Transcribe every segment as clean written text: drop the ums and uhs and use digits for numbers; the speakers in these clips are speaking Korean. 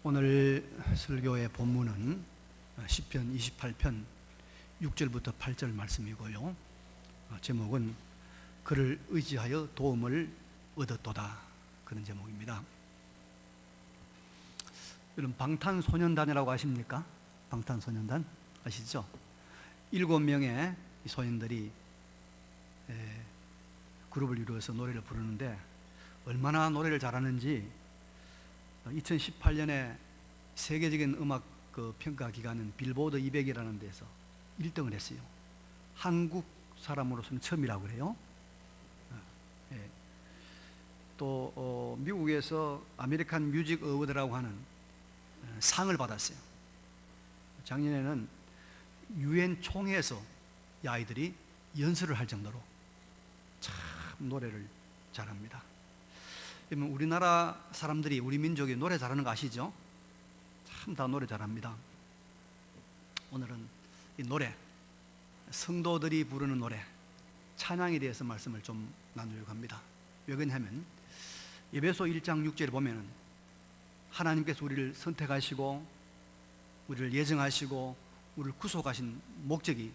오늘 설교의 본문은 시편 28편 6절부터 8절 말씀이고요. 제목은 그를 의지하여 도움을 얻었도다, 그런 제목입니다. 여러분, 방탄소년단이라고 아십니까? 방탄소년단 아시죠? 7명의 소년들이 그룹을 이루어서 노래를 부르는데 얼마나 노래를 잘하는지 2018년에 세계적인 음악 평가 기관은 빌보드 200이라는 데서 1등을 했어요. 한국 사람으로서는 처음이라고 그래요. 또 미국에서 아메리칸 뮤직 어워드라고 하는 상을 받았어요. 작년에는 유엔 총회에서 이 아이들이 연설을 할 정도로 참 노래를 잘합니다. 우리나라 사람들이, 우리 민족이 노래 잘하는 거 아시죠? 참 다 노래 잘합니다. 오늘은 이 노래, 성도들이 부르는 노래, 찬양에 대해서 말씀을 좀 나누려고 합니다. 왜 그러냐면 에베소 1장 6절에 보면은 하나님께서 우리를 선택하시고 우리를 예정하시고 우리를 구속하신 목적이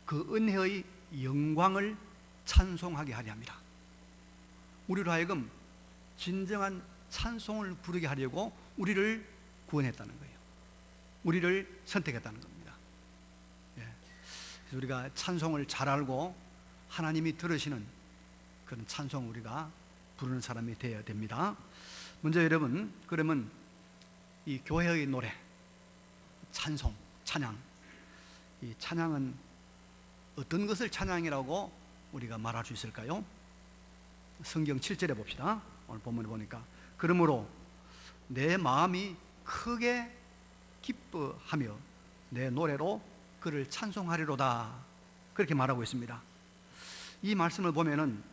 그 은혜의 영광을 찬송하게 하려 합니다. 우리로 하여금 진정한 찬송을 부르게 하려고 우리를 구원했다는 거예요. 우리를 선택했다는 겁니다. 그래서 우리가 찬송을 잘 알고 하나님이 들으시는 그런 찬송 우리가 부르는 사람이 되어야 됩니다. 먼저 여러분, 그러면 이 교회의 노래, 찬송, 찬양, 이 찬양은 어떤 것을 찬양이라고 우리가 말할 수 있을까요? 성경 7절에 봅시다. 오늘 본문에 보니까 그러므로 내 마음이 크게 기뻐하며 내 노래로 그를 찬송하리로다, 그렇게 말하고 있습니다. 이 말씀을 보면은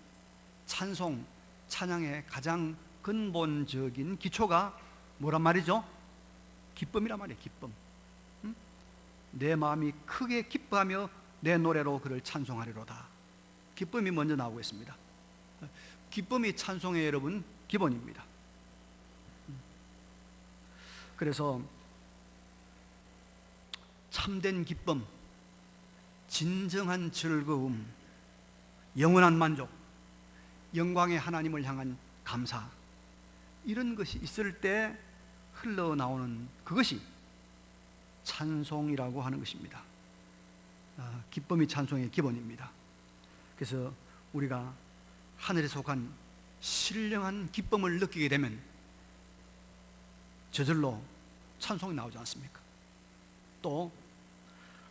찬송, 찬양의 가장 근본적인 기초가 뭐란 말이죠? 기쁨이란 말이에요. 기쁨. 내 마음이 크게 기뻐하며 내 노래로 그를 찬송하리로다. 기쁨이 먼저 나오고 있습니다. 기쁨이 찬송의 여러분 기본입니다. 그래서 참된 기쁨, 진정한 즐거움, 영원한 만족, 영광의 하나님을 향한 감사, 이런 것이 있을 때 흘러나오는 그것이 찬송이라고 하는 것입니다. 기쁨이 찬송의 기본입니다. 그래서 우리가 하늘에 속한 신령한 기쁨을 느끼게 되면 저절로 찬송이 나오지 않습니까? 또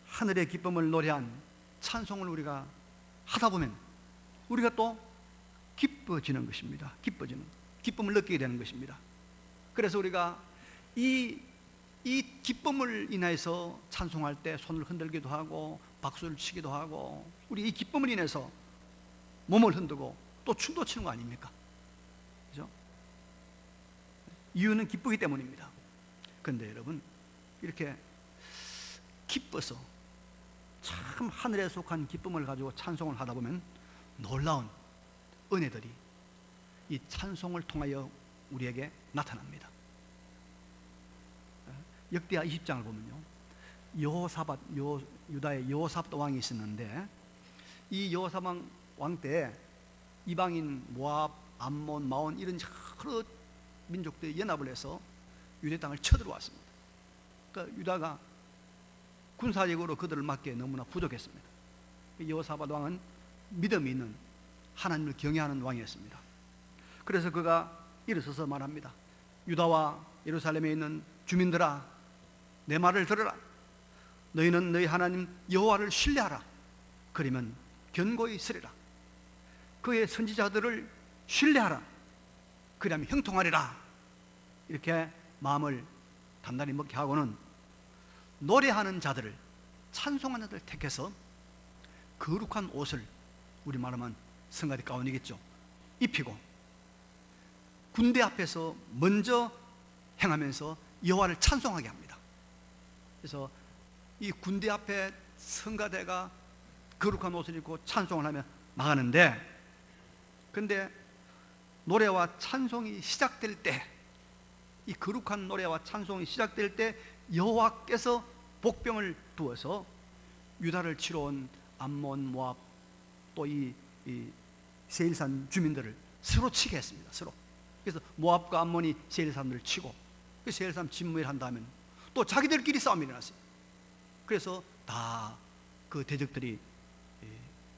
하늘의 기쁨을 노래한 찬송을 우리가 하다 보면 우리가 또 기뻐지는 것입니다. 기쁨을 느끼게 되는 것입니다. 그래서 우리가 이 기쁨을 인해서 찬송할 때 손을 흔들기도 하고 박수를 치기도 하고, 우리 이 기쁨을 인해서 몸을 흔들고 또 춤도 추는 거 아닙니까? 그죠? 이유는 기쁘기 때문입니다. 그런데 여러분, 이렇게 기뻐서 참 하늘에 속한 기쁨을 가지고 찬송을 하다 보면 놀라운 은혜들이 이 찬송을 통하여 우리에게 나타납니다. 역대하 20장을 보면요, 유다의 여호사밧 왕이 있었는데, 이 여호사밧 왕 때 이방인 모압, 암몬, 마온 이런 여러 민족들이 연합을 해서 유대 땅을 쳐들어왔습니다. 그러니까 유다가 군사적으로 그들을 막기에 너무나 부족했습니다. 여호사밧 왕은 믿음이 있는, 하나님을 경외하는 왕이었습니다. 그래서 그가 일어서서 말합니다. 유다와 예루살렘에 있는 주민들아, 내 말을 들으라. 너희는 너희 하나님 여호와를 신뢰하라. 그러면 견고히 서리라. 그의 선지자들을 신뢰하라. 그러면 형통하리라. 이렇게 마음을 단단히 먹게 하고는 노래하는 자들을, 찬송하는 자들을 택해서 거룩한 옷을, 우리 말하면 성가대 가운이겠죠, 입히고 군대 앞에서 먼저 행하면서 여호와를 찬송하게 합니다. 그래서 이 군대 앞에 성가대가 거룩한 옷을 입고 찬송을 하며 나가는데, 근데 노래와 찬송이 시작될 때 이 거룩한 노래와 찬송이 시작될 때 여호와께서 복병을 두어서 유다를 치러 온 암몬, 모압 또 이 세일산 주민들을 서로 치게 했습니다. 서로. 그래서 모압과 암몬이 세일 사람들을 치고 그 세일 사람 진무를 한다면 또 자기들끼리 싸움이 일어났어요. 그래서 다 그 대적들이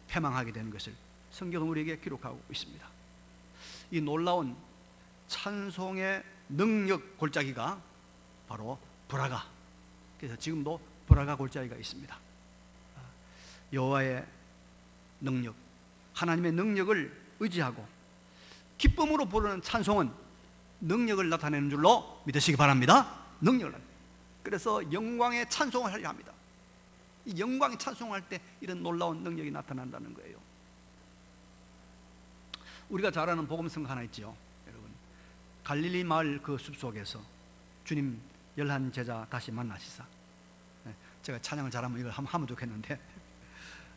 패망하게 되는 것을 성경은 우리에게 기록하고 있습니다. 이 놀라운 찬송의 능력 골짜기가 바로 브라가. 그래서 지금도 브라가 골짜기가 있습니다. 여호와의 능력, 하나님의 능력을 의지하고 기쁨으로 부르는 찬송은 능력을 나타내는 줄로 믿으시기 바랍니다. 능력을. 그래서 영광의 찬송을 하려 합니다. 이 영광의 찬송할 때 이런 놀라운 능력이 나타난다는 거예요. 우리가 잘 아는 복음성 하나 있죠, 여러분. 갈릴리 마을 그 숲속에서 주님 11제자 다시 만나시사, 제가 찬양을 잘하면 이걸 하면 좋겠는데,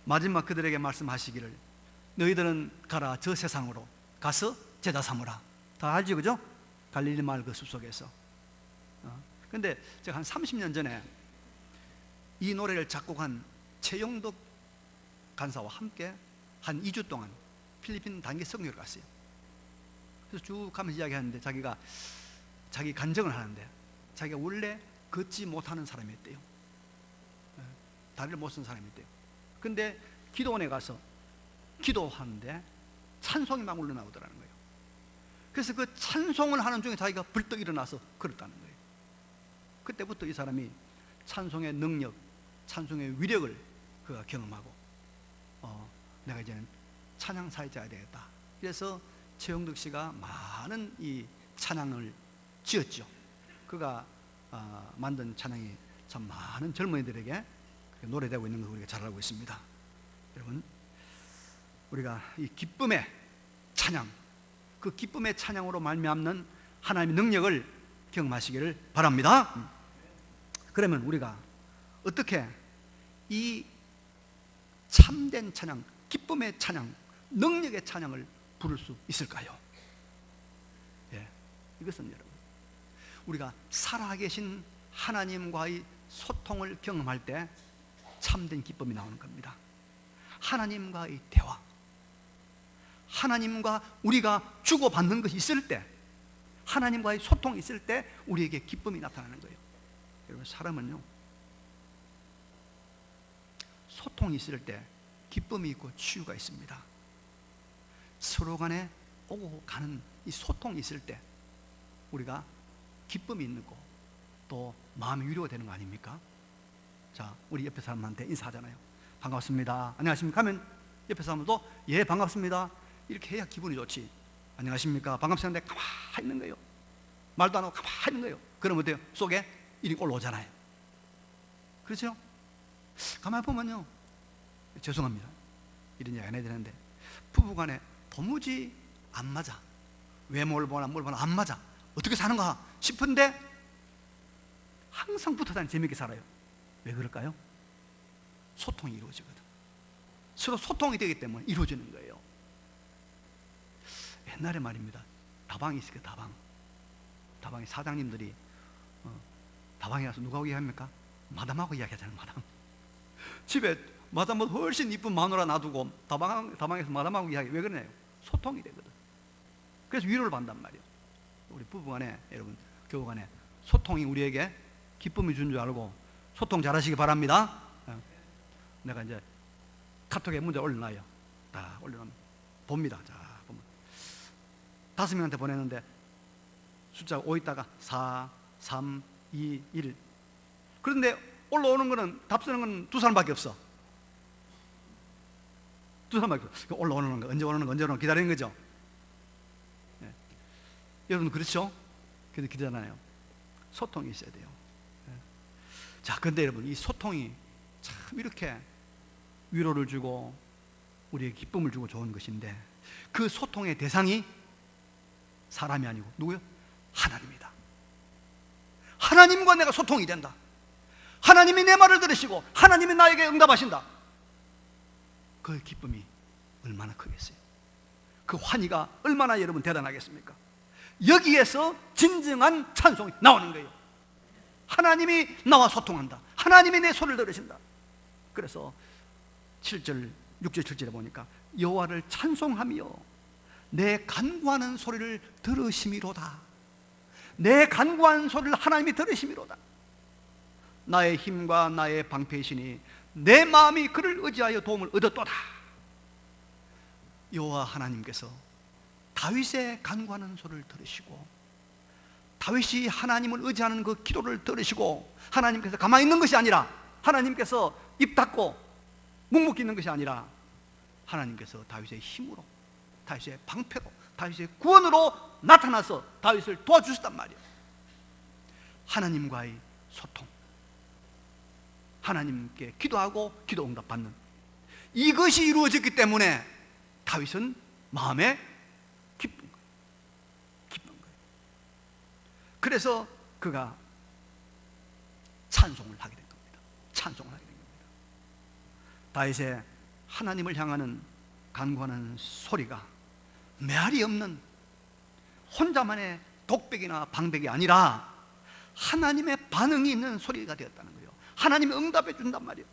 마지막 그들에게 말씀하시기를 너희들은 가라 저 세상으로 가서 제자 삼으라. 다 알죠, 그죠? 갈릴리 마을 그 숲속에서. 근데 제가 한 30년 전에 이 노래를 작곡한 최영덕 간사와 함께 한 2주 동안 필리핀 단기 성교를 갔어요. 그래서 쭉 가면서 이야기하는데 자기가 자기 간증을 하는데 자기가 원래 걷지 못하는 사람이었대요. 다리를 못 쓴 사람이었대요. 근데 기도원에 가서 기도하는데 찬송이 막 흘러나오더라는 거예요. 그래서 그 찬송을 하는 중에 자기가 벌떡 일어나서 걸었다는 거예요. 그때부터 이 사람이 찬송의 능력, 찬송의 위력을 그가 경험하고 내가 이제는 찬양 사회자가 되겠다. 그래서 최영덕 씨가 많은 이 찬양을 지었죠. 그가 만든 찬양이 참 많은 젊은이들에게 노래되고 있는 걸 우리가 잘 알고 있습니다. 여러분, 우리가 이 기쁨의 찬양, 그 기쁨의 찬양으로 말미암는 하나님의 능력을 경험하시기를 바랍니다. 그러면 우리가 어떻게 이 참된 찬양, 기쁨의 찬양, 능력의 찬양을 부를 수 있을까요? 이것은 여러분, 우리가 살아계신 하나님과의 소통을 경험할 때 참된 기쁨이 나오는 겁니다. 하나님과의 대화, 하나님과 우리가 주고받는 것이 있을 때, 하나님과의 소통이 있을 때 우리에게 기쁨이 나타나는 거예요. 여러분, 사람은요, 소통이 있을 때 기쁨이 있고 치유가 있습니다. 서로 간에 오고 가는 이 소통이 있을 때 우리가 기쁨이 있는 거, 또 마음이 위로가 되는 거 아닙니까? 자, 우리 옆에 사람한테 인사하잖아요. 반갑습니다. 안녕하십니까? 하면 옆에 사람도 예, 반갑습니다. 이렇게 해야 기분이 좋지. 안녕하십니까? 반갑습니다. 가만히 있는 거예요. 말도 안 하고 가만히 있는 거예요. 그러면 어때요? 속에 일이 올라오잖아요. 그렇죠? 가만히 보면요, 죄송합니다, 이런 이야기 안 해야 되는데 부부간에 도무지 안 맞아. 외모를 보나 뭘 보나 안 맞아. 어떻게 사는가 싶은데 항상 붙어 다니며 재밌게 살아요. 왜 그럴까요? 소통이 이루어지거든. 서로 소통이 되기 때문에 이루어지는 거예요. 옛날에 말입니다, 다방이 있어요. 다방에 사장님들이 다방에 가서 누구하고 이야기합니까? 마담하고 이야기하잖아요. 마담. 집에 마담보다 훨씬 이쁜 마누라 놔두고 다방에서 마담하고 이야기. 왜 그러냐요? 소통이 되거든. 그래서 위로를 받는단 말이에요. 우리 부부간에, 여러분, 교우간에 소통이 우리에게 기쁨을 주는 줄 알고 소통 잘하시기 바랍니다. 내가 이제 카톡에 문제 올려놔요. 다 올려놓으면 봅니다. 자, 보면 5명한테 보냈는데 숫자가 5 있다가 4, 3, 2, 1. 그런데 올라오는 거는, 답 쓰는 건 2사람밖에 없어. 2사람밖에 없어. 올라오는 거, 언제 오는 거 기다리는 거죠. 여러분, 그렇죠? 그래도 기다리잖아요. 소통이 있어야 돼요. 자, 근데 여러분, 이 소통이 참 이렇게 위로를 주고 우리에게 기쁨을 주고 좋은 것인데, 그 소통의 대상이 사람이 아니고 누구요? 하나님이다. 하나님과 내가 소통이 된다. 하나님이 내 말을 들으시고 하나님이 나에게 응답하신다. 그 기쁨이 얼마나 크겠어요? 그 환희가 얼마나 여러분 대단하겠습니까? 여기에서 진정한 찬송이 나오는 거예요. 하나님이 나와 소통한다. 하나님이 내 소리를 들으신다. 그래서 7절, 6절, 7절에 보니까 여호와를 찬송하며 내 간구하는 소리를 들으심이로다. 내 간구하는 소리를 하나님이 들으심이로다. 나의 힘과 나의 방패이시니 내 마음이 그를 의지하여 도움을 얻었도다. 여호와 하나님께서 다윗의 간구하는 소리를 들으시고, 다윗이 하나님을 의지하는 그 기도를 들으시고, 하나님께서 가만히 있는 것이 아니라, 하나님께서 입 닫고 묵묵히 있는 것이 아니라, 하나님께서 다윗의 힘으로, 다윗의 방패로, 다윗의 구원으로 나타나서 다윗을 도와주셨단 말이에요. 하나님과의 소통, 하나님께 기도하고 기도 응답 받는, 이것이 이루어졌기 때문에 다윗은 마음에 기쁜 거예요. 그래서 그가 찬송을 하게 된 겁니다. 찬송을 하게 된 겁니다. 다윗의 하나님을 향하는 간구하는 소리가 메아리 없는 혼자만의 독백이나 방백이 아니라 하나님의 반응이 있는 소리가 되었다는 거예요. 하나님이 응답해 준단 말이에요.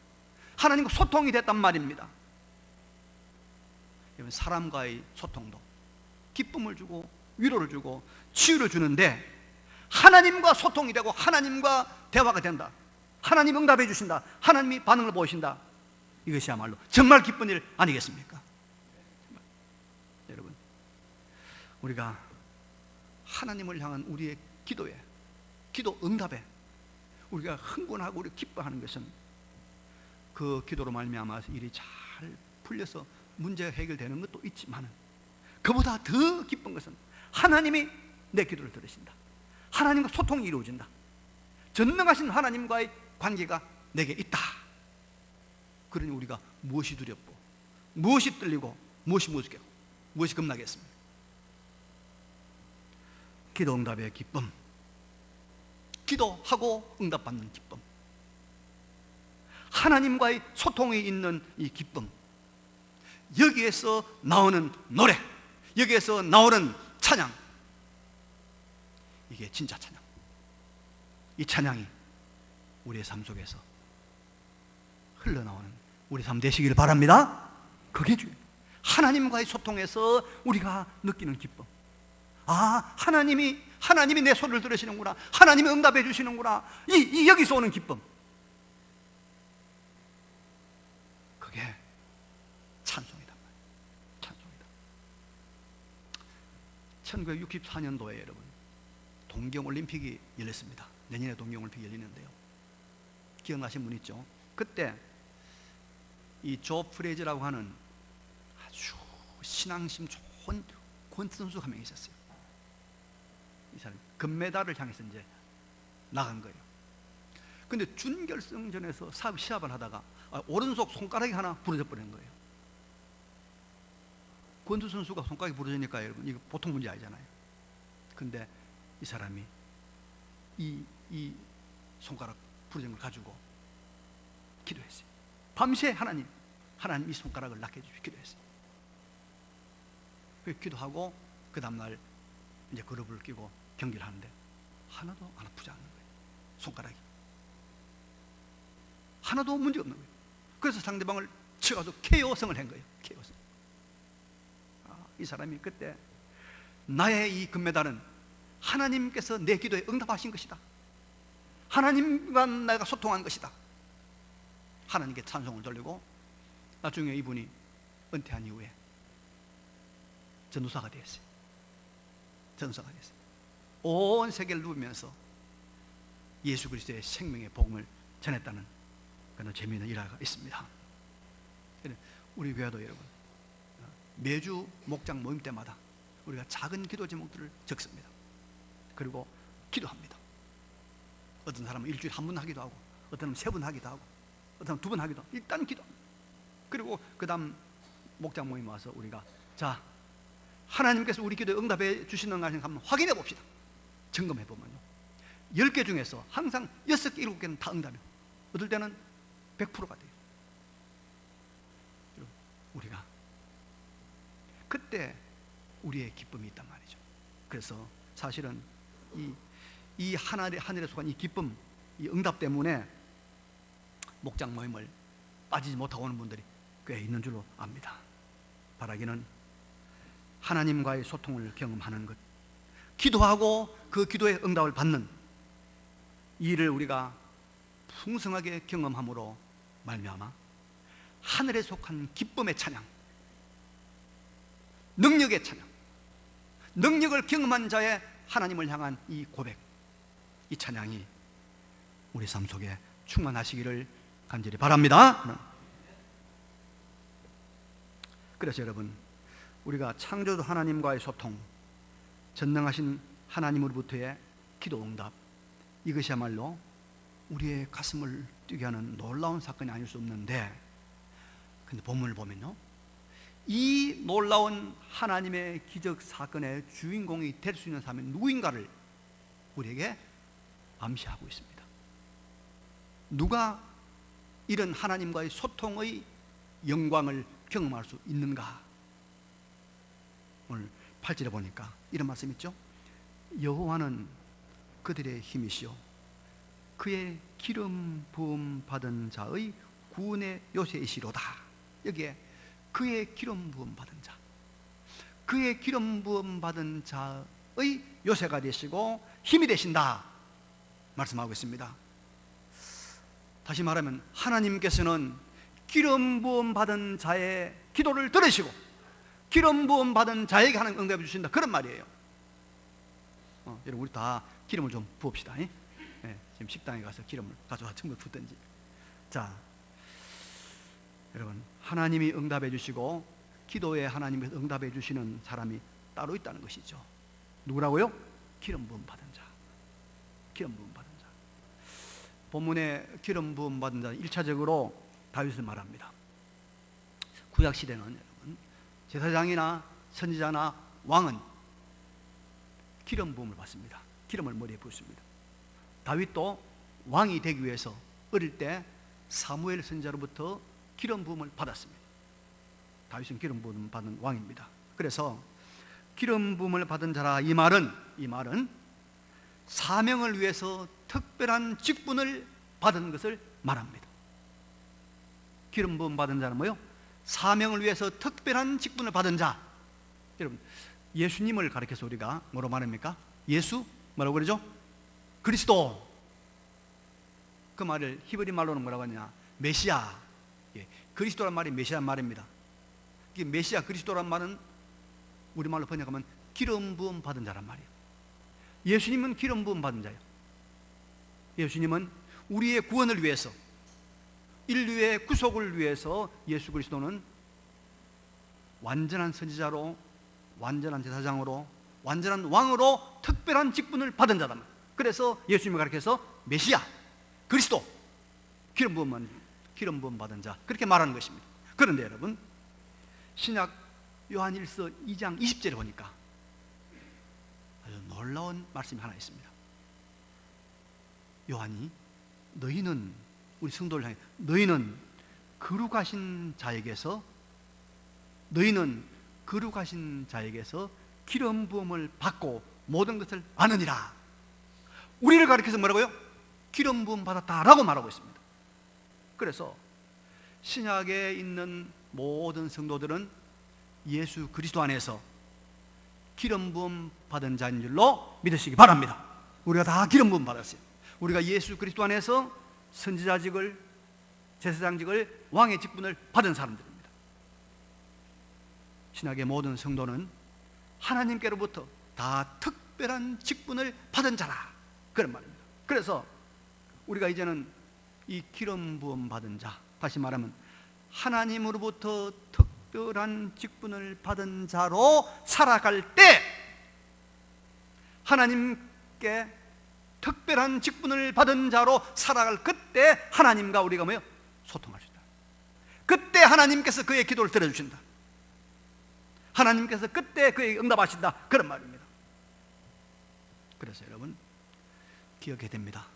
하나님과 소통이 됐단 말입니다. 사람과의 소통도 기쁨을 주고 위로를 주고 치유를 주는데, 하나님과 소통이 되고 하나님과 대화가 된다, 하나님 응답해 주신다, 하나님이 반응을 보이신다, 이것이야말로 정말 기쁜 일 아니겠습니까? 여러분, 우리가 하나님을 향한 우리의 기도에, 기도 응답에 우리가 흥분하고 우리 기뻐하는 것은 그 기도로 말미암아서 일이 잘 풀려서 문제가 해결되는 것도 있지만, 그보다 더 기쁜 것은 하나님이 내 기도를 들으신다, 하나님과 소통이 이루어진다, 전능하신 하나님과의 관계가 내게 있다. 그러니 우리가 무엇이 두렵고 무엇이 떨리고 무엇이 무섭겠고 무엇이 겁나겠습니까? 기도 응답의 기쁨, 기도하고 응답받는 기쁨, 하나님과의 소통이 있는 이 기쁨, 여기에서 나오는 노래, 여기에서 나오는 찬양, 이게 진짜 찬양. 이 찬양이 우리의 삶 속에서 흘러나오는 우리 삶 되시기를 바랍니다. 그게 중요해요. 하나님과의 소통에서 우리가 느끼는 기쁨. 아, 하나님이 내 소리를 들으시는구나, 하나님이 응답해 주시는구나, 이 여기서 오는 기쁨, 그게 찬송이다. 찬송이다. 1964년도에 여러분 동경올림픽이 열렸습니다. 내년에 동경올림픽이 열리는데요, 기억나신 분 있죠? 그때 이 조 프레이즈라고 하는 아주 신앙심 좋은 권투 선수가 한 명 있었어요. 이 사람 금메달을 향해서 이제 나간 거예요. 근데 준결승전에서 시합을 하다가 오른손 손가락이 하나 부러져 버린 거예요. 권투 선수가 손가락이 부러지니까 여러분 이거 보통 문제 아니잖아요. 근데 이 사람이 이 손가락 부러진 걸 가지고 기도했어요. 밤새 하나님 이 손가락을 낫게 해주시고 기도했어요. 그 기도하고 그 다음날 이제 그룹을 끼고 경기를 하는데 하나도 안 아프지 않는 거예요. 손가락이 하나도 문제가 없는 거예요. 그래서 상대방을 쳐가지고 KO승을 한 거예요. KO승. 이 사람이 그때 나의 이 금메달은 하나님께서 내 기도에 응답하신 것이다, 하나님과 내가 소통한 것이다, 하나님께 찬송을 돌리고 나중에 이분이 은퇴한 이후에 전도사가 되었어요. 전도사가 됐어요. 온 세계를 누비면서 예수 그리스도의 생명의 복음을 전했다는 그런 재미있는 일화가 있습니다. 우리 교회도 여러분 매주 목장 모임 때마다 우리가 작은 기도 제목들을 적습니다. 그리고 기도합니다. 어떤 사람은 일주일에 한 번 하기도 하고, 어떤 사람은 3번 하기도 하고, 어떤 사람은 2번 하기도 하고, 일단 기도합니다. 그리고 그 다음 목장 모임 와서 우리가 자, 하나님께서 우리 기도에 응답해 주시는가 한번 확인해 봅시다. 점검해 보면요, 10개 중에서 항상 6개, 7개는 다 응답해요. 어떨 때는 100%가 돼요. 우리가 그때 우리의 기쁨이 있단 말이죠. 그래서 사실은 이 하늘에 속한 이 기쁨, 이 응답 때문에 목장 모임을 빠지지 못하고 오는 분들이 꽤 있는 줄로 압니다. 바라기는 하나님과의 소통을 경험하는 것, 기도하고 그 기도의 응답을 받는 이 일을 우리가 풍성하게 경험함으로 말미암아 하늘에 속한 기쁨의 찬양, 능력의 찬양, 능력을 경험한 자의 하나님을 향한 이 고백, 이 찬양이 우리 삶 속에 충만하시기를 간절히 바랍니다. 그래서 여러분, 우리가 창조주 하나님과의 소통, 전능하신 하나님으로부터의 기도 응답, 이것이야말로 우리의 가슴을 뛰게 하는 놀라운 사건이 아닐 수 없는데, 근데 본문을 보면요, 이 놀라운 하나님의 기적 사건의 주인공이 될 수 있는 사람이 누구인가를 우리에게 암시하고 있습니다. 누가 이런 하나님과의 소통의 영광을 경험할 수 있는가? 오늘 8절에 보니까 이런 말씀 있죠. 여호와는 그들의 힘이시요 그의 기름 부음 받은 자의 구원의 요새이시로다. 여기에 그의 기름 부음 받은 자, 그의 기름 부음 받은 자의 요새가 되시고 힘이 되신다 말씀하고 있습니다. 다시 말하면 하나님께서는 기름 부음 받은 자의 기도를 들으시고 기름 부음 받은 자에게 하는 응답해 주신다, 그런 말이에요. 여러분, 우리 다 기름을 좀 부읍시다. 지금 식당에 가서 기름을 가져와 정말 붓든지. 자, 여러분, 하나님이 응답해 주시고 기도에 하나님이 응답해 주시는 사람이 따로 있다는 것이죠. 누구라고요? 기름 부음 받은 자. 기름 부음 받은 자. 본문에 기름 부음 받은 자, 1차적으로 다윗을 말합니다. 구약 시대는 여러분, 제사장이나 선지자나 왕은 기름 부음을 받습니다. 기름을 머리에 붓습니다. 다윗도 왕이 되기 위해서 어릴 때 사무엘 선지자로부터 기름 부음을 받았습니다. 다윗은 기름 부음 받은 왕입니다. 그래서 기름 부음을 받은 자라, 이 말은 사명을 위해서 특별한 직분을 받은 것을 말합니다. 기름 부음 받은 자는 뭐요? 사명을 위해서 특별한 직분을 받은 자. 여러분, 예수님을 가리켜서 우리가 뭐로 말합니까? 예수? 뭐라고 그러죠? 그리스도. 그 말을 히브리 말로는 뭐라고 하냐? 메시아. 그리스도란 말이 메시아 말입니다. 이 메시아, 그리스도란 말은 우리말로 번역하면 기름 부음 받은 자란 말이에요. 예수님은 기름 부음 받은 자예요. 예수님은 우리의 구원을 위해서, 인류의 구속을 위해서 예수 그리스도는 완전한 선지자로, 완전한 제사장으로, 완전한 왕으로 특별한 직분을 받은 자란 말이에요. 그래서 예수님을 가리켜서 메시아, 그리스도, 기름 부음 받은 자, 그렇게 말하는 것입니다. 그런데 여러분, 신약 요한일서 2장 20절에 보니까 아주 놀라운 말씀이 하나 있습니다. 요한이 너희는, 우리 성도를 향해, 너희는 거룩하신 자에게서 기름 부음을 받고 모든 것을 아느니라. 우리를 가리켜서 뭐라고요? 기름 부음 받았다라고 말하고 있습니다. 그래서 신약에 있는 모든 성도들은 예수 그리스도 안에서 기름 부음 받은 자인 줄로 믿으시기 바랍니다. 우리가 다 기름 부음 받았어요. 우리가 예수 그리스도 안에서 선지자직을, 제사장직을, 왕의 직분을 받은 사람들입니다. 신약의 모든 성도는 하나님께로부터 다 특별한 직분을 받은 자라, 그런 말입니다. 그래서 우리가 이제는 이 기름 부음 받은 자, 다시 말하면 하나님으로부터 특별한 직분을 받은 자로 살아갈 때, 하나님께 특별한 직분을 받은 자로 살아갈 그때 하나님과 우리가 뭐예요? 소통할 수 있다. 그때 하나님께서 그의 기도를 들어주신다. 하나님께서 그때 그에게 응답하신다, 그런 말입니다. 그래서 여러분, 기억해야 됩니다.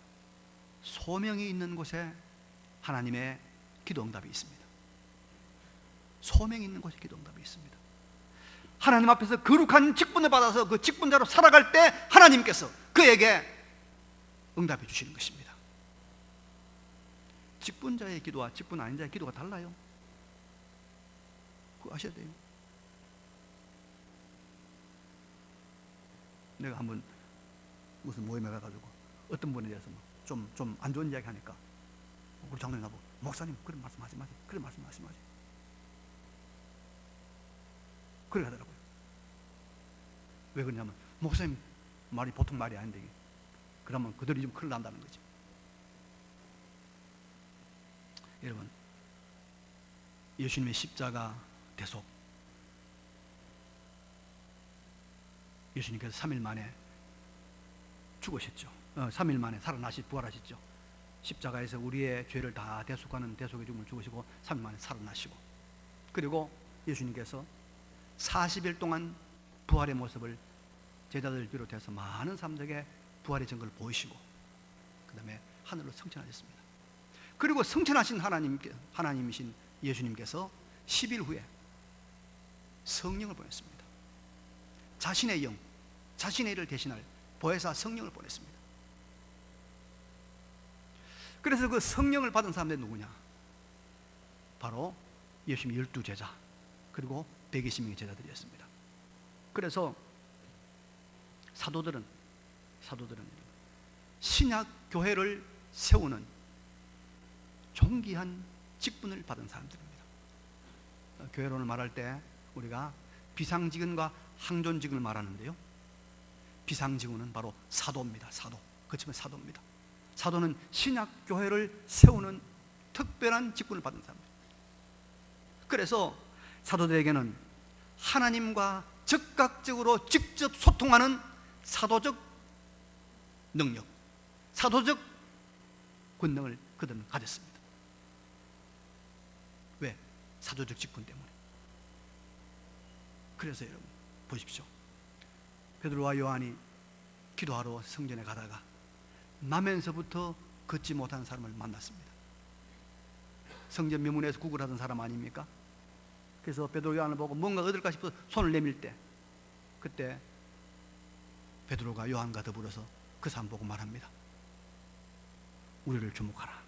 소명이 있는 곳에 하나님의 기도 응답이 있습니다. 소명이 있는 곳에 기도 응답이 있습니다. 하나님 앞에서 거룩한 직분을 받아서 그 직분자로 살아갈 때 하나님께서 그에게 응답해 주시는 것입니다. 직분자의 기도와 직분 아닌 자의 기도가 달라요. 그거 아셔야 돼요. 내가 한번 무슨 모임에 가가지고 어떤 분에 대해서 좀 안 좋은 이야기 하니까 우리 장로님 나보고 목사님 그런 말씀하지 마세요. 그런 말씀하지 마세요. 그래 하더라고요. 왜 그러냐면 목사님 말이 보통 말이 아닌데 그러면 그들이 좀 큰일 난다는 거지. 여러분, 예수님의 십자가 대속, 예수님께서 3일 만에 죽으셨죠. 3일 만에 부활하셨죠. 십자가에서 우리의 죄를 다 대속하는 대속의 죽음을 죽으시고 3일 만에 살아나시고, 그리고 예수님께서 40일 동안 부활의 모습을 제자들을 비롯해서 많은 사람들에게 부활의 증거를 보이시고 그 다음에 하늘로 승천하셨습니다. 그리고 승천하신 하나님이신 예수님께서 10일 후에 성령을 보냈습니다. 자신의 영, 자신의 일을 대신할 보혜사 성령을 보냈습니다. 그래서 그 성령을 받은 사람들이 누구냐? 바로 예수님의 12제자 그리고 120명의 제자들이었습니다. 그래서 사도들은 신약 교회를 세우는 존귀한 직분을 받은 사람들입니다. 교회론을 말할 때 우리가 비상직은과 항존직을 말하는데요, 비상직은 바로 사도입니다. 그치만 사도입니다. 사도는 신약 교회를 세우는 특별한 직분을 받은 사람입니다. 그래서 사도들에게는 하나님과 즉각적으로 직접 소통하는 사도적 능력, 사도적 권능을 그들은 가졌습니다. 왜? 사도적 직분 때문에. 그래서 여러분 보십시오. 베드로와 요한이 기도하러 성전에 가다가 나면서부터 걷지 못한 사람을 만났습니다. 성전 미문에서 구걸하던 사람 아닙니까? 그래서 베드로 요한을 보고 뭔가 얻을까 싶어서 손을 내밀 때, 그때 베드로가 요한과 더불어서 그 사람 보고 말합니다. 우리를 주목하라.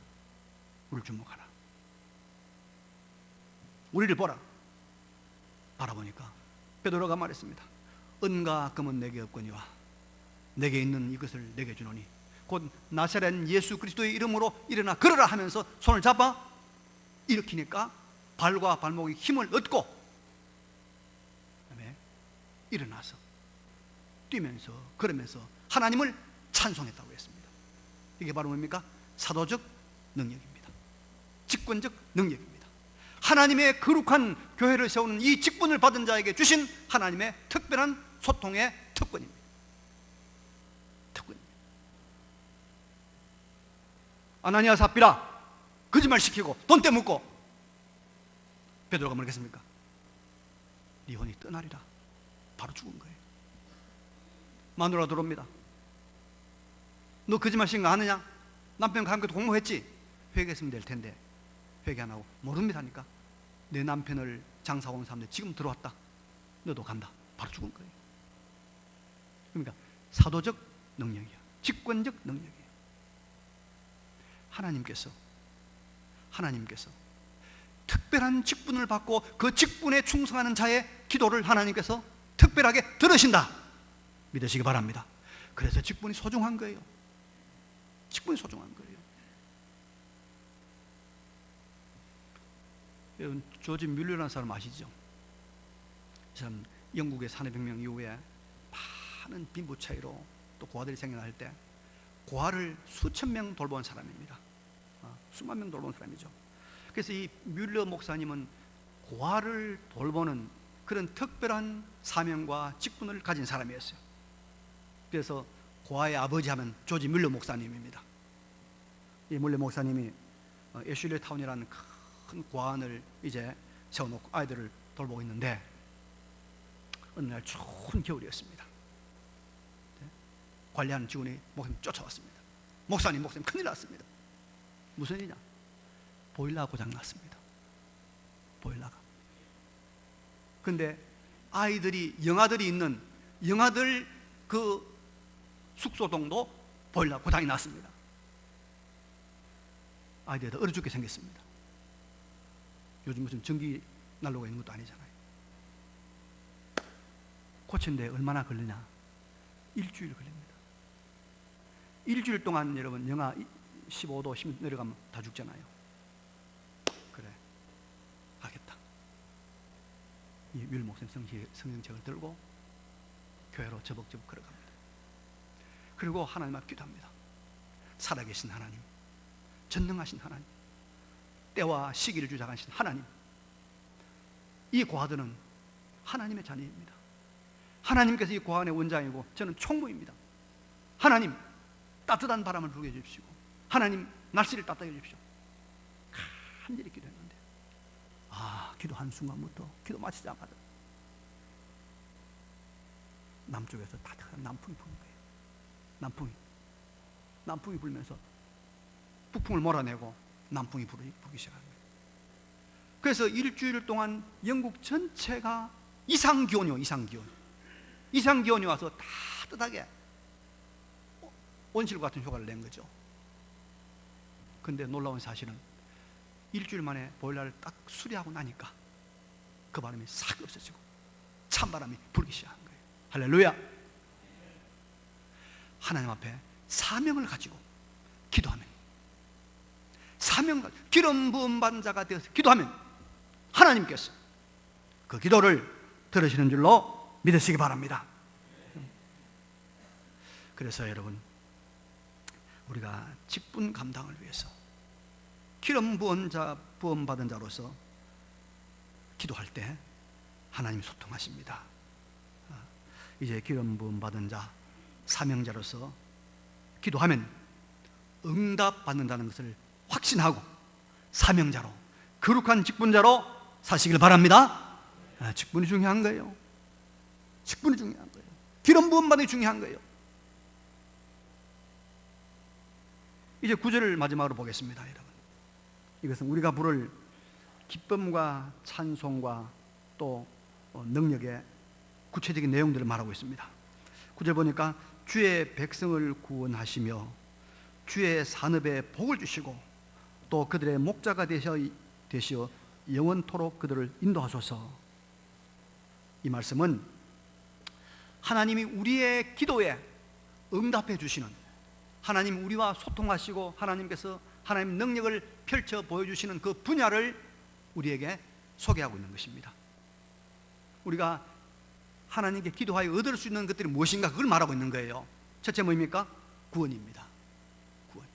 우리를 주목하라. 우리를 보라. 바라보니까 베드로가 말했습니다. 은과 금은 내게 없거니와 내게 있는 이것을 내게 주노니 곧 나사렛 예수 그리스도의 이름으로 일어나 걸어라 하면서 손을 잡아 일으키니까 발과 발목에 힘을 얻고 그다음에 일어나서 뛰면서 걸으면서 하나님을 찬송했다고 했습니다. 이게 바로 뭡니까? 사도적 능력입니다. 직권적 능력입니다. 하나님의 거룩한 교회를 세우는 이 직분을 받은 자에게 주신 하나님의 특별한 소통의 특권입니다. 특권입니다. 아나니아 삽비라 거짓말 시키고 돈 떼묻고 베드로가 뭐겠습니까? 네 혼이 떠나리라. 바로 죽은 거예요. 마누라가 들어옵니다. 너 거짓말 시킨 거 아느냐? 남편과 함께 공모했지? 회개했으면 될 텐데 회개 안 하고 모릅니다니까. 내 남편을 장사온 사람들 지금 들어왔다. 너도 간다. 바로 죽은 거예요. 그러니까 사도적 능력이야. 직권적 능력이에요. 하나님께서 특별한 직분을 받고 그 직분에 충성하는 자의 기도를 하나님께서 특별하게 들으신다. 믿으시기 바랍니다. 그래서 직분이 소중한 거예요. 직분이 소중한 거예요. 여러분, 조지 뮬러라는 사람 아시죠? 이 사람 영국의 산해혁명 이후에 많은 빈부 차이로 또 고아들이 생겨날 때 고아를 수천 명 돌본 사람입니다. 수만 명 돌본 사람이죠. 그래서 이 뮬러 목사님은 고아를 돌보는 그런 특별한 사명과 직분을 가진 사람이었어요. 그래서 고아의 아버지 하면 조지 뮬러 목사님입니다. 이 뮬러 목사님이 애슐리 타운이라는 큰 고아원을 이제 세워놓고 아이들을 돌보고 있는데 어느 날 추운 겨울이었습니다. 관리하는 직원이 목사님 쫓아왔습니다. 목사님 큰일 났습니다. 무슨 일이냐? 보일러가 고장 났습니다. 보일러가. 근데 아이들이, 영아들이 있는 영아들 그 숙소동도 보일러 고장이 났습니다. 아이들이 얼어 죽게 생겼습니다. 요즘 무슨 전기 난로가 있는 것도 아니잖아요. 고치는데 얼마나 걸리냐? 일주일 걸립니다. 일주일 동안 여러분 영하 15도 10도 내려가면 다 죽잖아요. 그래, 하겠다. 이 윌 목사님 성경책을 들고 교회로 저벅저벅 걸어갑니다. 그리고 하나님 앞에 기도합니다. 살아계신 하나님, 전능하신 하나님, 때와 시기를 주장하신 하나님, 이 고아들은 하나님의 자녀입니다. 하나님께서 이 고아의 원장이고 저는 총무입니다. 하나님, 따뜻한 바람을 불게 해주시고, 하나님, 날씨를 따뜻하게 해주십시오. 간절히 기도했는데, 기도한 순간부터 기도 마치자마자 남쪽에서 따뜻한 남풍이 부는 거예요. 남풍이 불면서 북풍을 몰아내고 남풍이 불기 시작한 거예요. 그래서 일주일 동안 영국 전체가 이상기온이 와서 따뜻하게 온실 같은 효과를 낸 거죠. 근데 놀라운 사실은 일주일 만에 보일러를 딱 수리하고 나니까 그 바람이 싹 없어지고 찬바람이 불기 시작한 거예요. 할렐루야. 하나님 앞에 사명을 가지고 기도하면, 기름 부음 받은 자가 되어서 기도하면 하나님께서 그 기도를 들으시는 줄로 믿으시기 바랍니다. 그래서 여러분, 우리가 직분 감당을 위해서 기름 부음 받은 자로서 기도할 때 하나님 소통하십니다. 이제 기름 부음 받은 자, 사명자로서 기도하면 응답 받는다는 것을 확신하고 사명자로, 거룩한 직분자로 사시길 바랍니다. 직분이 중요한 거예요. 직분이 중요한 거예요. 기름 부음 받는 게 중요한 거예요. 이제 9절을 마지막으로 보겠습니다, 여러분. 이것은 우리가 부를 기쁨과 찬송과 또 능력의 구체적인 내용들을 말하고 있습니다. 9절 보니까 주의 백성을 구원하시며 주의 산업에 복을 주시고 또 그들의 목자가 되시어 영원토록 그들을 인도하소서. 이 말씀은 하나님이 우리의 기도에 응답해 주시는, 하나님 우리와 소통하시고 하나님께서 하나님 능력을 펼쳐 보여주시는 그 분야를 우리에게 소개하고 있는 것입니다. 우리가 하나님께 기도하여 얻을 수 있는 것들이 무엇인가, 그걸 말하고 있는 거예요. 첫째 뭐입니까? 구원입니다. 구원.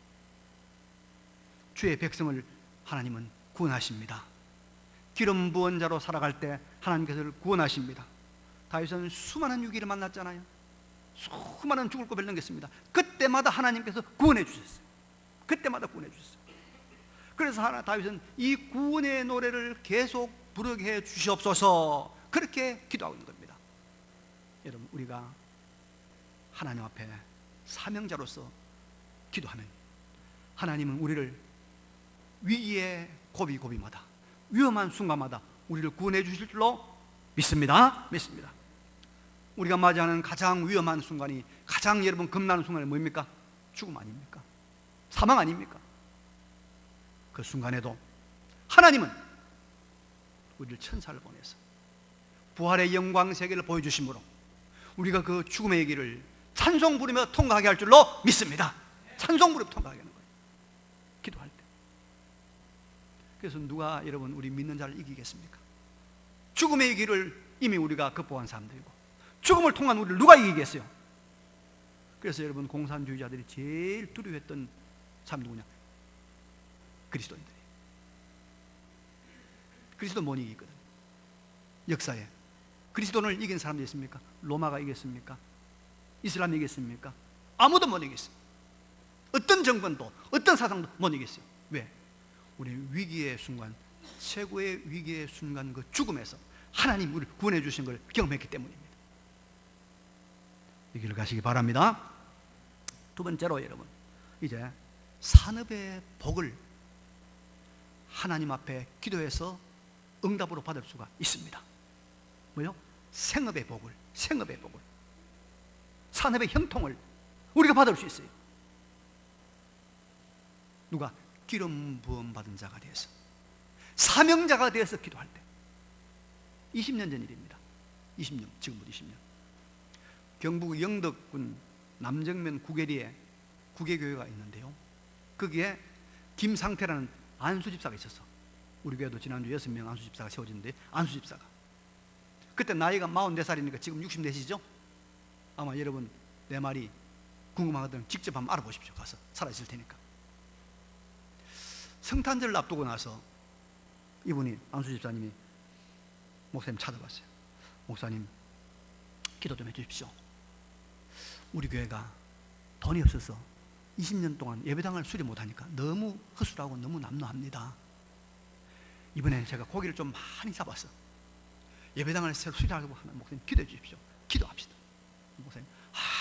주의 백성을 하나님은 구원하십니다. 기름 부은 자로 살아갈 때 하나님께서 구원하십니다. 다윗은 수많은 위기를 만났잖아요. 수많은 죽을 고비를 넘겼습니다. 그때마다 하나님께서 구원해 주셨어요. 그때마다 구원해 주셨어요. 그래서 다윗은 이 구원의 노래를 계속 부르게 해 주시옵소서, 그렇게 기도하고 있는 겁니다. 여러분, 우리가 하나님 앞에 사명자로서 기도하면 하나님은 우리를 위기의 고비마다, 위험한 순간마다 우리를 구원해 주실 줄로 믿습니다. 우리가 맞이하는 가장 위험한 순간이, 가장 여러분 겁나는 순간이 뭡니까? 죽음 아닙니까? 사망 아닙니까? 그 순간에도 하나님은 우리를 천사를 보내서 부활의 영광 세계를 보여주심으로 우리가 그 죽음의 길을 찬송 부르며 통과하게 할 줄로 믿습니다. 찬송 부르며 통과하게 하는 거예요, 기도할 때. 그래서 누가 여러분 우리 믿는 자를 이기겠습니까? 죽음의 길을 이미 우리가 극복한 사람들이고 죽음을 통한 우리를 누가 이기겠어요? 그래서 여러분 공산주의자들이 제일 두려워했던 사람이 누구냐? 그리스도인들이. 그리스도 못 이기거든. 역사에 그리스도를 이긴 사람들이 있습니까? 로마가 이겼습니까? 이슬람이 이겼습니까? 아무도 못 이겼어요. 어떤 정권도 어떤 사상도 못 이겼어요. 왜? 우리 위기의 순간, 최고의 위기의 순간, 그 죽음에서 하나님 우리를 구원해 주신 걸 경험했기 때문입니다. 이 길을 가시기 바랍니다. 두 번째로 여러분, 이제 산업의 복을 하나님 앞에 기도해서 응답으로 받을 수가 있습니다. 뭐요? 생업의 복을, 산업의 형통을 우리가 받을 수 있어요. 누가? 기름 부음 받은 자가 되어서, 사명자가 되어서 기도할 때. 20년 전 일입니다. 20년, 지금부터 20년. 경북 영덕군 남정면 구계리에 구계교회가 있는데요, 거기에 김상태라는 안수집사가 있었어. 우리 교회도 지난주 6명 안수집사가 세워졌는데, 안수집사가 그때 나이가 44살이니까 지금 64시죠? 아마 여러분 내 말이 궁금하거든 직접 한번 알아보십시오. 가서 살아있을 테니까. 성탄절을 앞두고 나서 이분이, 안수집사님이 목사님 찾아봤어요. 목사님, 기도 좀 해주십시오. 우리 교회가 돈이 없어서 20년 동안 예배당을 수리 못하니까 너무 허술하고 너무 남루합니다. 이번엔 제가 고기를 좀 많이 잡았어. 예배당을 새로 수리하려고 하면 목사님 기도해 주십시오. 기도합시다. 목사님,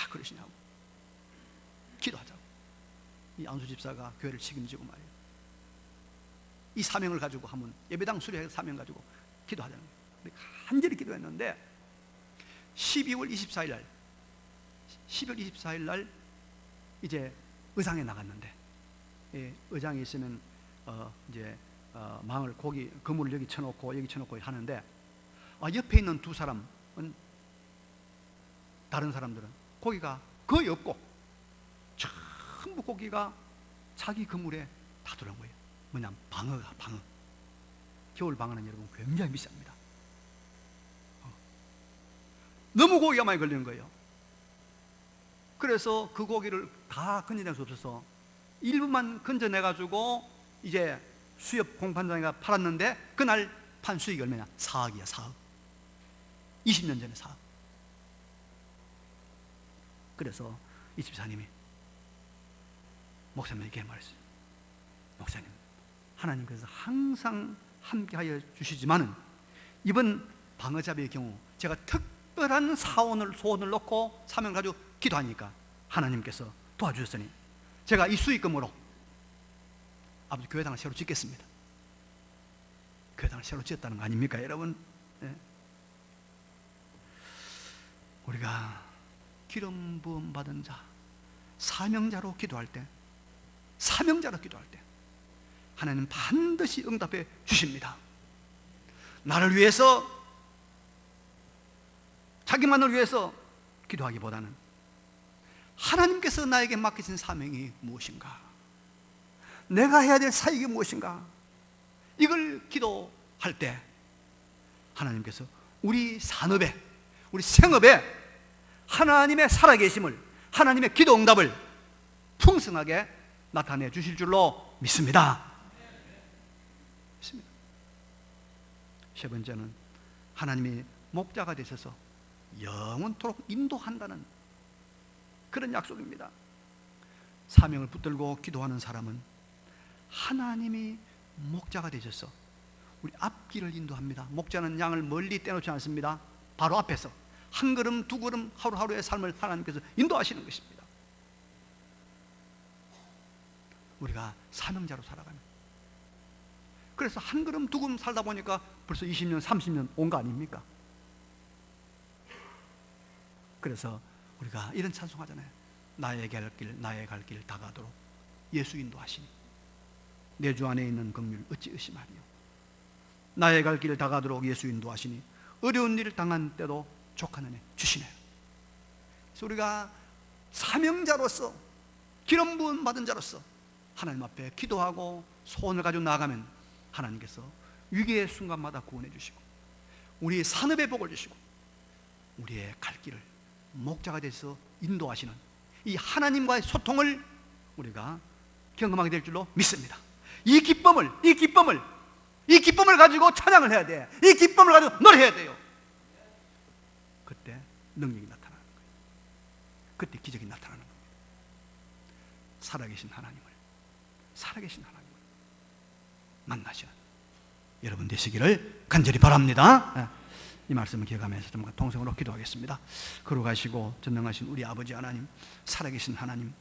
그러시냐고. 기도하자고. 이 안수집사가 교회를 책임지고 말이에요. 이 사명을 가지고 한번 예배당 수리할 사명 가지고 기도하자는 거예요. 간절히 기도했는데 12월 24일 날 이제 의장에 나갔는데, 의장이 있으면 이제 망을 고기 그물을 여기 쳐놓고 하는데, 옆에 있는 두 사람은, 다른 사람들은 고기가 거의 없고 전부 고기가 자기 그물에 다 들어온 거예요. 뭐냐면 방어. 겨울 방어는 여러분 굉장히 비쌉니다. 너무 고기가 많이 걸리는 거예요. 그래서 그 고기를 다 건져낼 수 없어서 일부만 건져내가지고 이제 수협 공판장에가 팔았는데, 그날 판 수익이 얼마냐? 4억이야. 4억. 20년 전에 4억. 그래서 이 집사님이 목사님에게 말했어요. 목사님, 하나님께서 항상 함께하여 주시지만은 이번 방어잡이의 경우 제가 특별한 소원을 놓고 사명 가지고 기도하니까 하나님께서 도와주셨으니 제가 이 수익금으로 아버지 교회당을 새로 짓겠습니다. 교회당을 새로 짓었다는 거 아닙니까, 여러분? 네. 우리가 기름 부음 받은 자, 사명자로 기도할 때 하나님 반드시 응답해 주십니다. 나를 위해서, 자기만을 위해서 기도하기보다는 하나님께서 나에게 맡기신 사명이 무엇인가, 내가 해야 될 사역이 무엇인가, 이걸 기도할 때 하나님께서 우리 산업에, 우리 생업에 하나님의 살아계심을, 하나님의 기도 응답을 풍성하게 나타내 주실 줄로 믿습니다. 세 번째는 하나님이 목자가 되셔서 영원토록 인도한다는 그런 약속입니다. 사명을 붙들고 기도하는 사람은 하나님이 목자가 되셔서 우리 앞길을 인도합니다. 목자는 양을 멀리 떼놓지 않습니다. 바로 앞에서 한 걸음 두 걸음 하루하루의 삶을 하나님께서 인도하시는 것입니다. 우리가 사명자로 살아가는, 그래서 한 걸음 두 걸음 살다 보니까 벌써 20년 30년 온 거 아닙니까? 그래서 우리가 이런 찬송하잖아요. 나의 갈 길 다가도록 예수 인도하시니 내 주 안에 있는 긍휼 어찌 의심하리요. 나의 갈 길 다가도록 예수 인도하시니 어려운 일을 당한 때도 족한 은혜 주시네요. 그래서 우리가 사명자로서, 기름 부음 받은 자로서 하나님 앞에 기도하고 소원을 가지고 나아가면 하나님께서 위기의 순간마다 구원해 주시고 우리의 산업의 복을 주시고 우리의 갈 길을 목자가 돼서 인도하시는 이 하나님과의 소통을 우리가 경험하게 될 줄로 믿습니다. 이 기쁨을 가지고 찬양을 해야 돼. 이 기쁨을 가지고 노래해야 돼요. 그때 능력이 나타나는 거예요. 그때 기적이 나타나는 겁니다. 살아계신 하나님을 만나시는 여러분 되시기를 간절히 바랍니다. 이 말씀을 기억하면서 좀 통성으로 기도하겠습니다. 걸어가시고 전능하신 우리 아버지 하나님, 살아계신 하나님,